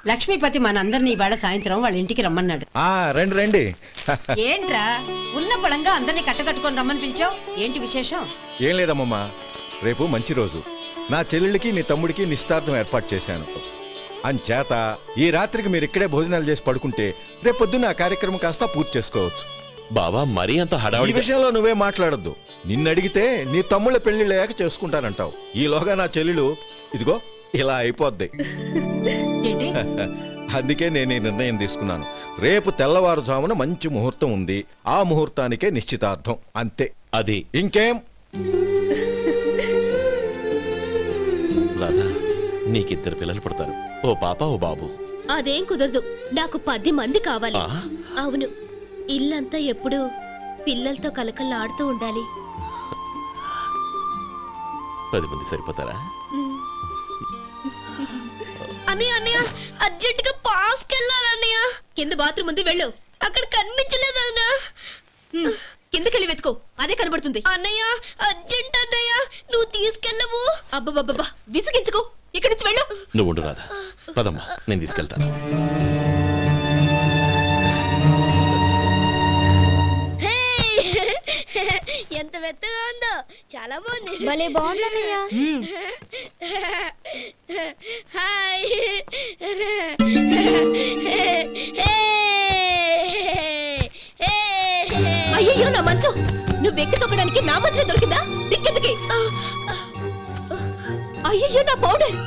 లక్ష్మీపతి మనందరినీ ఇవాళ సాయంత్రం వాళ్ళ ఇంటికి రమ్మన్నాడు. రండి రండి. ఏంట్రా ఉన్న పడంగా అందరినీ కట్టకట్టుకొని రమ్మని పిలిచావు? ఏంటి విశేషం? ఏం లేదమ్మమ్మా, రేపు మంచి రోజు. నా చెల్లెళ్ళకి నీ తమ్ముడికి నిశ్చితార్థం ఏర్పాటు చేశాను. అంచేత ఈ రాత్రికి మీరు ఇక్కడే భోజనాలు చేసి పడుకుంటే రేపు పొద్దున్న ఆ కార్యక్రమం కాస్త పూర్తి చేసుకోవచ్చు. బావా మరీ అంత హడావుడి విషయంలో నువ్వే మాట్లాడొద్దు. నిన్ను అడిగితే నీ తమ్ముళ్ళ పెళ్లిళ్ళయ్యాక చేసుకుంటానంటావు. ఈలోగా నా చెల్లెలు ఇదిగో ఇలా అయిపోద్ది. అందుకే నేను ఈ నిర్ణయం తీసుకున్నాను. రేపు తెల్లవారుజామున మంచి ముహూర్తం ఉంది. ఆ ముహూర్తానికే నిశ్చితార్థం, అంతే. అది ఇంకేం? రాధా, నీకిద్దరు పిల్లలు పుడతారు, ఓ పాప ఓ బాబు. అదేం కుదరదు, నాకు 10 మంది కావాలి. అవును, ఇల్లంతా ఎప్పుడు పిల్లలతో కలకల్లాడుతూ ఉండాలి. 10 మంది సరిపోతారా? అన్నయ్య అన్నయ్య, అర్జెంట్ గా పాస్కి వెళ్ళాలన్నయ్య. కింద బాత్రూమ్ ఉంది, వెళ్ళు. అక్కడ కనిపించలేదు అన్న. కిందకెళ్ళి వెతుకో, అదే కనబడుతుంది. అన్నయ్య అర్జెంట్ అన్నయ్య, నువ్వు తీసుకెళ్ళవు. అబ్బబ్బబ్బా, విసిగించుకో, ఇక్కడి నుంచి వెళ్ళు. నువ్వు ఉండు రాధా, పదమ్మా నేను తీసుకెళ్తాను. ఎంత మెత్తగా ఉందో, చాలా బాగుంది. భలే బాగుంది అన్నయ్య. హాయ్. అయ్యో నా మంచం, నువ్వు ఎక్కి తొక్కడానికి నా మంచం దొరికిందా? దిక్కెందుకి? అయ్యో నా పౌడర్.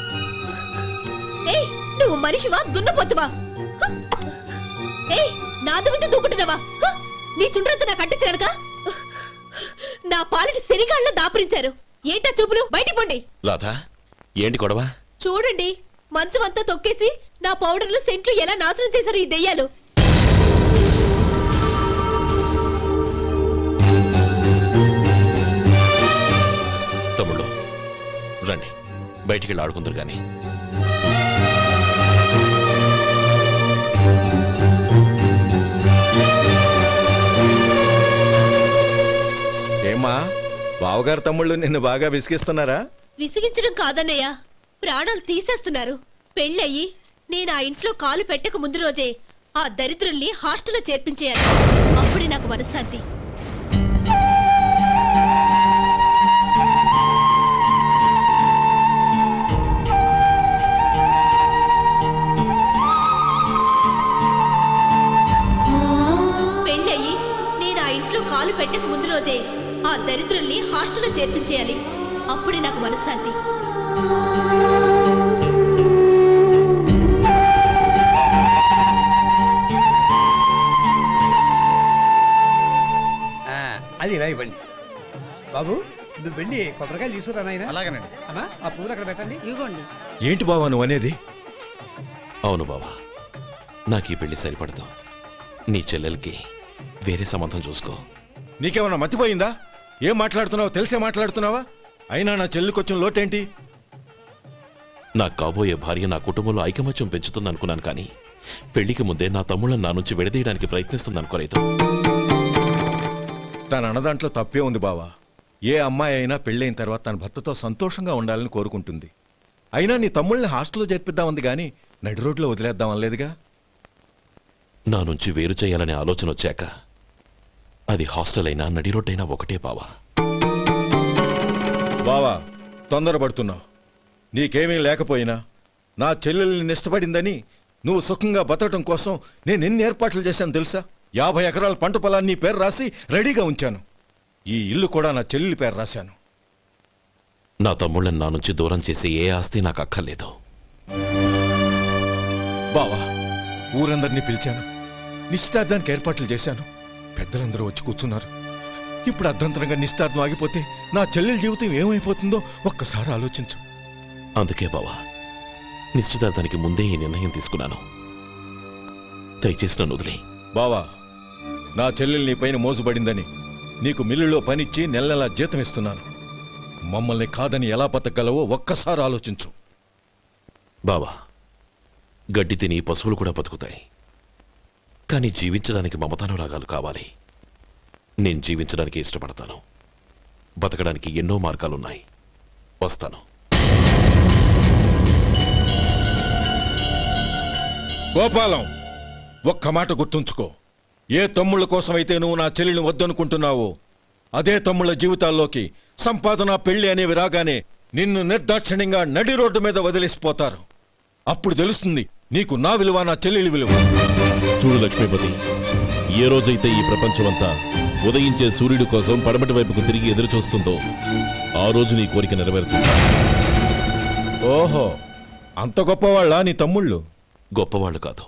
ఏయ్, నువ్వు మనిషివా దున్నపోతువా? ఏయ్, నాదు మీద దూకుంటున్నావా? నీ చుండ్రంతా నాకు అంటించగలక? నా పాలిటి శనిగాళ్ళ దాపురించారు. ఏంటా చూపులు? బయటికి పోండి. రాధా, ఏంటి గొడవ? చూడండి, మంచం అంతా తొక్కేసి నా పౌడర్లు సెంట్లు ఎలా నాశనం చేశారు ఈ దెయ్యాలు. తమ్ముళ్ళు రండి, బయటికి వెళ్ళి ఆడుకుందరు గాని. ఏమ్మా, బావగారు తమ్ముళ్ళు నిన్ను బాగా విసిగిస్తున్నారా? విసిగించడం కాదన్నయ్య, ప్రాణాలు తీసేస్తున్నారు. పెళ్ళయ్యి నేను ఆ ఇంట్లో కాలు పెట్టక ముందు రోజే ఆ దరిద్రుల్ని హాస్టల్లో చేర్పించేయాలి. అప్పుడే నాకు మనశ్శాంతి. పెళ్ళయ్యి నేను ఆ ఇంట్లో కాలు పెట్టక ముందు రోజే ఆ దరిద్రుల్ని హాస్టల్లో చేర్పించేయాలి. అప్పుడే నాకు మనశ్శాంతి. అది ఇలా ఇవ్వండి బాబు. నువ్వు వెళ్ళి కొబ్బరికాయలు తీసుకురా నాయనా. అలాగేనండి. అమ్మా, ఆ పూలు అక్కడ పెట్టండి. ఇవ్వండి. ఏంటి బావా నువ్వు అనేది? అవును బావా, నాకు ఈ పెళ్లి సరిపడదు. నీ చెల్లెలకి వేరే సంబంధం చూసుకో. నీకేమన్నా మతిపోయిందా? ఏం మాట్లాడుతున్నావో తెలిసే మాట్లాడుతున్నావా? అయినా నా చెల్లికొచ్చిన లోటేంటి? నా కాబోయే భార్య నా కుటుంబంలో ఐకమత్యం పెంచుతుంది అనుకున్నాను, కానీ పెళ్లికి ముందే నా తమ్ముళ్ళని నా నుంచి విడదీయడానికి ప్రయత్నిస్తుంది అనుకోలేదు. తన అన్నదాంట్లో తప్పే ఉంది బావా. ఏ అమ్మాయి అయినా పెళ్ళైన తర్వాత తన భర్తతో సంతోషంగా ఉండాలని కోరుకుంటుంది. అయినా నీ తమ్ముళ్ళని హాస్టల్లో చేర్పిద్దామంది కానీ నడి రోడ్లో వదిలేద్దాం అనలేదుగా. నా నుంచి వేరు చేయాలనే ఆలోచన వచ్చాక అది హాస్టల్ అయినా నడి రోడ్డైనా ఒకటే బావా. బావా, తొందరపడుతున్నావు. నీకేమీ లేకపోయినా నా చెల్లెల్ని ఇష్టపడిందని నువ్వు సుఖంగా బతకటం కోసం నేను ఎన్ని ఏర్పాట్లు చేశాను తెలుసా? 50 ఎకరాల పంట పొలాన్ని పేరు రాసి రెడీగా ఉంచాను. ఈ ఇల్లు కూడా నా చెల్లెలి పేరు రాశాను. నా తమ్ముళ్ళని నా నుంచి దూరం చేసే ఏ ఆస్తి నాకు అక్కర్లేదు. బావా, ఊరందరినీ పిలిచాను, నిశ్చితార్థానికి ఏర్పాట్లు చేశాను. పెద్దలందరూ వచ్చి కూర్చున్నారు. ఇప్పుడు అర్ధంతరంగా నిశ్చితార్థం ఆగిపోతే నా చెల్లెలి జీవితం ఏమైపోతుందో ఒక్కసారి ఆలోచించు. అందుకే బావా, నిశ్చితార్థానికి ముందే ఈ నిర్ణయం తీసుకున్నాను. దయచేసి నన్ను వదిలే. బావా, నా చెల్లెలు నీ పైన మోసుబడిందని నీకు మిల్లులో పనిచ్చి నెల నెలా జీతం ఇస్తున్నాను. మమ్మల్ని కాదని ఎలా బతకగలవో ఒక్కసారి ఆలోచించు. బావా, గడ్డి తిని పశువులు కూడా బతుకుతాయి, కానీ జీవించడానికి మమతానురాగాలు కావాలి. నేను జీవించడానికి ఇష్టపడతాను. బతకడానికి ఎన్నో మార్గాలున్నాయి. వస్తాను. గోపాలం, ఒక్క మాట గుర్తుంచుకో. ఏ తమ్ముళ్ళ కోసమైతే నువ్వు నా చెల్లిని వద్దనుకుంటున్నావో అదే తమ్ముళ్ళ జీవితాల్లోకి సంపాదన, పెళ్లి అనేవి రాగానే నిన్ను నిర్దాక్షిణ్యంగా నడి రోడ్డు మీద వదిలేసిపోతారు. అప్పుడు తెలుస్తుంది నీకు నా విలువ, నా చెల్లెలి విలువ. చూడు లక్ష్మీపతి, ఏ రోజైతే ఈ ప్రపంచమంతా ఉదయించే సూర్యుడి కోసం పడమటి వైపుకు తిరిగి ఎదురు చూస్తుందో ఆ రోజు నీ కోరిక నెరవేరుతుంది. ఓహో, అంత గొప్పవాళ్ళ నీ తమ్ముళ్ళు? గొప్పవాళ్ళు కాదు,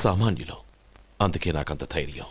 సామాన్యులు. అందుకే నాకంత ధైర్యం.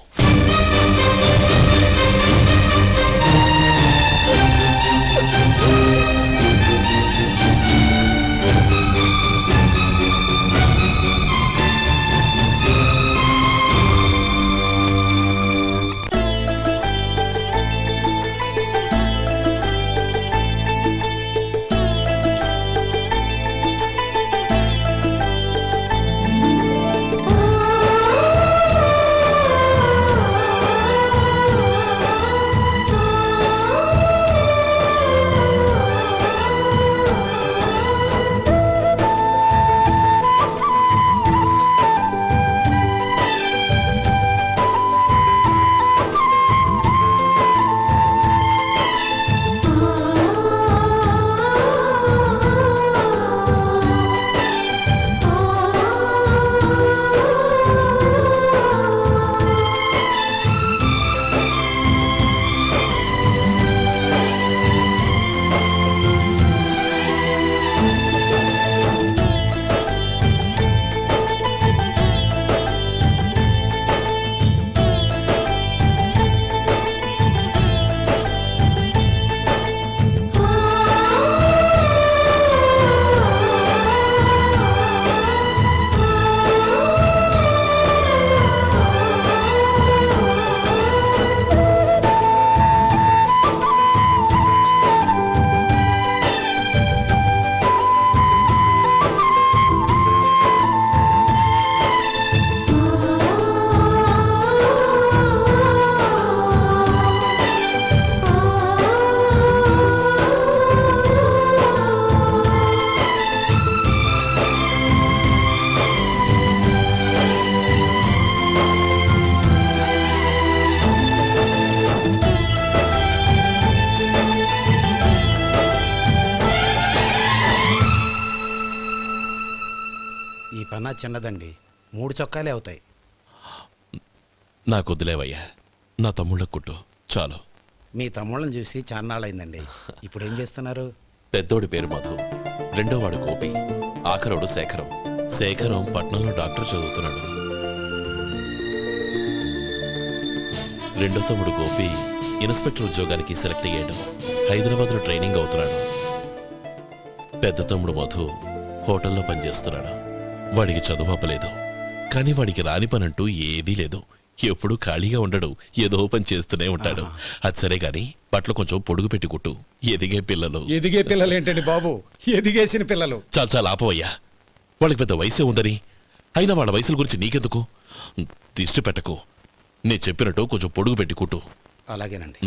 పన్నా చిన్నదండి, 3 చొక్కాలే అవుతాయి. నాకు వదిలేవయ్యా, నా తమ్ముళ్ళ కుట్టు చాలు. మీ తమ్ముళ్ళని చూసి చాన్నాళ్ళైందండి. ఇప్పుడు ఏం చేస్తున్నారు? పెద్దోడి పేరు మధు, రెండోవాడు గోపి, ఆఖరోడు శేఖరం. శేఖరం పట్నంలో డాక్టర్ చదువుతున్నాడు. రెండో తమ్ముడు గోపి ఇన్స్పెక్టర్ ఉద్యోగానికి సెలెక్ట్ అయ్యాడు, హైదరాబాద్లో ట్రైనింగ్ అవుతున్నాడు. పెద్ద తమ్ముడు మధు హోటల్లో పనిచేస్తున్నాడు. వాడికి చదువు అప్పలేదు, కానీ వాడికి రాని పనంటూ ఏదీ లేదు. ఎప్పుడూ ఖాళీగా ఉండడు, ఏదో పని చేస్తూనే ఉంటాడు. అది సరే గాని బట్టలు కొంచెం పొడుగు పెట్టి కుట్టు. ఎదిగే పిల్లలు. ఎదిగే పిల్లలు ఏంటండి బాబు, ఎదిగేసిన పిల్లలు. చాలా చాలా ఆపవయ్యా, వాళ్ళకి పెద్ద వయసే ఉందని. అయినా వాళ్ళ వయసుల గురించి నీకెందుకు? దిష్టి పెట్టకు. నేను చెప్పినట్టు కొంచెం పొడుగు పెట్టి కుట్టు. అలాగేనండి.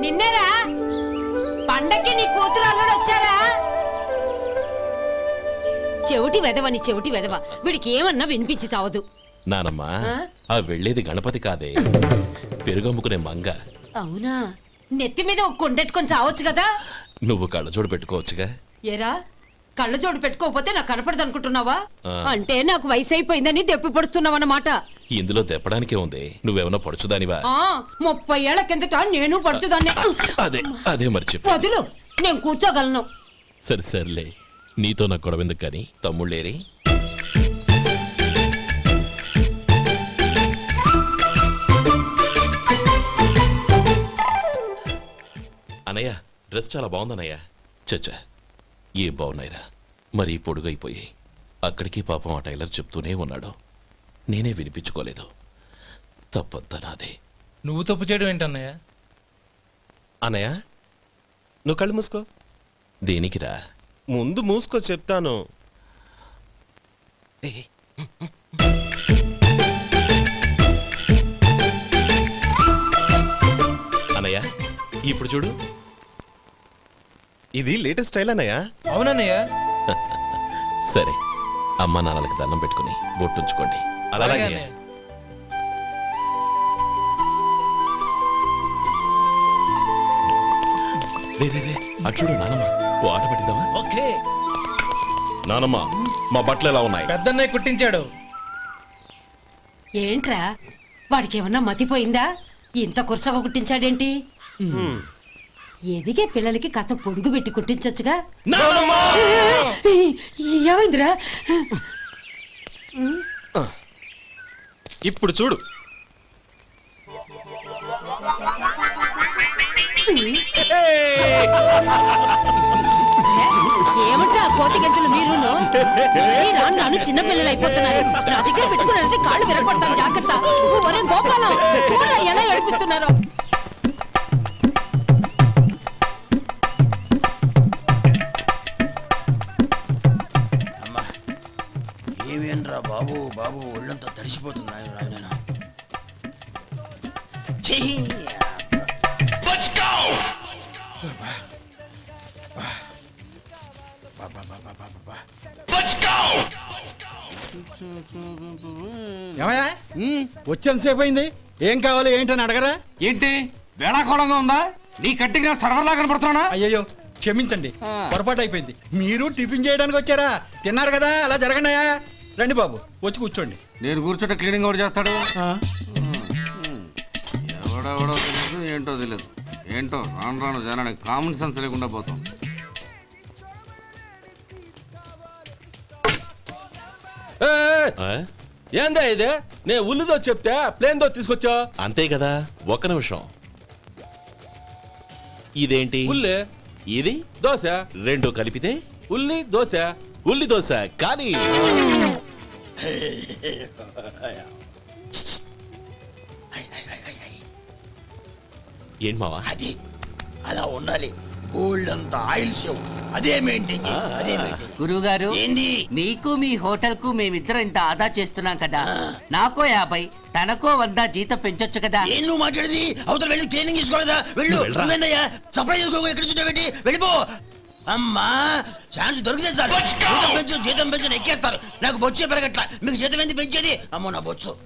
నిన్నేరా పండక్కి నీ కూతురు అల్లుడు వచ్చారా? చెవిటి వెదవని చెవిటి వెదవ, వీడికి ఏమన్నా వినిపించి చావదు. నానమ్మా, ఆ వెళ్ళేది గణపతి కాదే, పెరుగమ్ముకునే మంగ. అవునా? నెత్తి మీద ఒక కొండెట్టుకొని చావచ్చు కదా. నువ్వు కళ్ళజోడు పెట్టుకోవచ్చుగా. ఏరా, కళ్ళజోడు పెట్టుకోకపోతే నాకు కనపడదు అనుకుంటున్నావా? అంటే నాకు వయసు అయిపోయిందని దెప్పి పడుతున్నావన్నమాట. ఇందులో తెప్పడానికే ఉంది. నువ్వేమన్నా పడుచుదానివా? 30 ఏళ్ల కిందట నేను పడుచుదాన్ని. అదే అదే మరి చెప్పు. వదులు, నేను కూర్చోగలను. సరే సర్లే, నీతో నాకు గొడవ ఎందుకు కానీ. తమ్ముళ్ళేరి? అనయ్య, డ్రెస్ చాలా బాగుందన్నయ్య. చచ్చా, ఏ బాగున్నాయిరా, మరీ పొడుగైపోయి. అక్కడికి పాపం ఆ టైలర్ చెప్తూనే ఉన్నాడు, నేనే వినిపించుకోలేదు. తప్పంతా నాదే. నువ్వు తప్పు చేయడం ఏంటన్నయ్య? అన్నయ్య, నువ్వు కళ్ళు మూసుకో. దేనికిరా? ముందు మూసుకో చెప్తాను. అన్నయ్య ఇప్పుడు చూడు. ఇది లేటెస్ట్ స్టైల్ అన్నయ్య. అవునన్నయ్య. సరే, అమ్మ నాన్నలకి దండం పెట్టుకుని బొట్టుంచుకోండి. అలాగే అలాగే. అన్నయ్య. రే రే రే, అటు చూడు నానమ్మ. ఓ ఆట పట్టిద్దామా? ఓకే. నానమ్మ, మా బట్టలు ఎలా ఉన్నాయి? పెద్దన్నయ్య కుట్టించాడు. ఏంట్రా వాడికి ఏమన్నా మతిపోయిందా? ఇంత కుర్చగా కుట్టించాడేంటి? ఎదిగే పిల్లలకి కథ పొడుగు పెట్టి కుట్టించొచ్చుగా. ఏమైందిరా? ఇప్పుడు చూడు. ఏమంటా కోతి గంజలు మీరును? నాను చిన్న పిల్లలు అయిపోతున్నారు. నా దగ్గర పెట్టుకున్నారంటే కాళ్ళు విరగొడతాను, జాగ్రత్త. ఒరే గోపాలం, చూడరా ఎలా ఏడిపిస్తున్నారో. ఏమేనరా బాబు బాబు ఒళ్ళంతా తడిసిపోతుంది. ఏమయ్యా వచ్చేంతసేపు అయింది? ఏం కావాలి ఏంటని అడగరా? ఏంటి వేళాకోళంగా ఉందా? నీ కట్టిగా సర్వర్లా కనపడుతున్నా? అయ్యయ్యో క్షమించండి, పొరపాటు అయిపోయింది. మీరు టిఫిన్ చేయడానికి వచ్చారా? తిన్నారు కదా, అలా జరగండియా. రండి బాబు, వచ్చి కూర్చోండి. నేను కూర్చుంటే క్లీనింగ్ కూడా చేస్తాడు. ఎవడెవడో తెలియదు, ఏంటో తెలియదు. ఏంటో రాను రాను జనానికి కామన్ సెన్స్ లేకుండా పోతాం. ఏందా ఇదే? నేను ఉల్లిదో చెప్తే ప్లేన్ దో తీసుకొచ్చా. అంతే కదా. ఒక్క నిమిషం. ఇదేంటి? ఉల్లి ఇది దోశ. రెండు కలిపితే ఉల్లి దోశ. ఉల్లి దోశ. కానీ ఏంటి మావా? అది అలా ఉండాలి. గోల్డ్ అంత ఆయిల్ షో అదే మెయింటైన్ చేయి, అదే మెయింటైన్. గురువుగారు, ఏంది? మీకు మీ హోటల్ కు మేమిద్దరం ఇంత ఆదా చేస్తున్నాం కదా, నాకో 50 తనకో 100 జీతం పెంచొచ్చు కదా. ఏం నువ్వు మాట్లాడేది? అవతల వెళ్ళి ట్రైనింగ్ తీసుకోలేదా? వెళ్ళు. నువ్వేందయ్యా సప్లై చేసుకో, ఎక్కడ చూడబెట్టి వెళ్ళిపో. అమ్మా ఛాన్స్ దొరికితే చాలు. జీతం పెంచు ఎక్కేస్తారు. నాకు బొచ్చే పెరగట్ల. మీకు జీతం ఎందుకు పెంచేది? అమ్మో నా బొచ్చు.